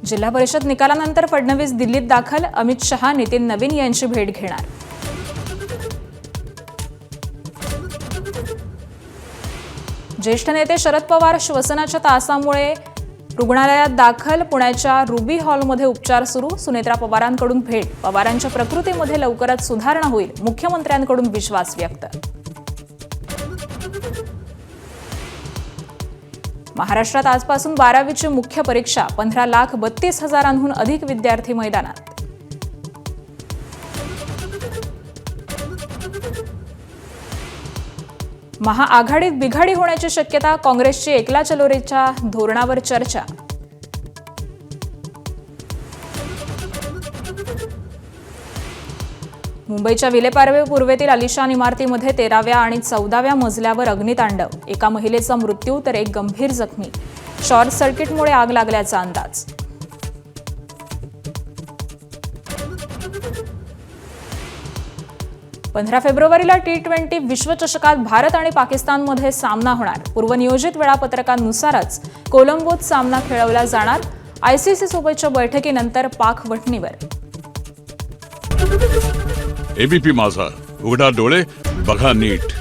जिल्हा परिषद निकालानंतर फडणवीस दिल्लीत दाखल, अमित शहा नितीन नवीन यांची भेट घेणार. ज्येष्ठ नेते शरद पवार श्वसनाच्या त्रासामुळे रुग्णालयात दाखल, पुण्याच्या रुबी हॉलमध्ये उपचार सुरू. सुनेत्रा पवारांकडून भेट, पवारांच्या प्रकृतीमध्ये लवकरच सुधारणा होईल, मुख्यमंत्र्यांकडून विश्वास व्यक्त. महाराष्ट्रात आजपासून 12वीची मुख्य परीक्षा, 15,32,000 अधिक विद्यार्थी मैदानात. महाआघाडीत बिघाडी होण्याची शक्यता, काँग्रेसची एकला चलोरेच्या धोरणावर चर्चा. मुंबईच्या विलेपार्ले पूर्वेतील आलिशान इमारतीमध्ये 13व्या आणि 14व्या मजल्यावर अग्नितांडव, एका महिलेचा मृत्यू तर एक गंभीर जखमी. शॉर्ट सर्किटमुळे आग लागल्याचा अंदाज. पंधरा फेब्रुवारीला T20 विश्वचषकात भारत आणि पाकिस्तानमध्ये सामना होणार. पूर्वनियोजित वेळापत्रकानुसारच कोलंबोत सामना खेळवला जाणार. ICC सोबतच्या बैठकीनंतर पाक वठणीवर. ABP माझा, उघडा डोळे बघा नीट.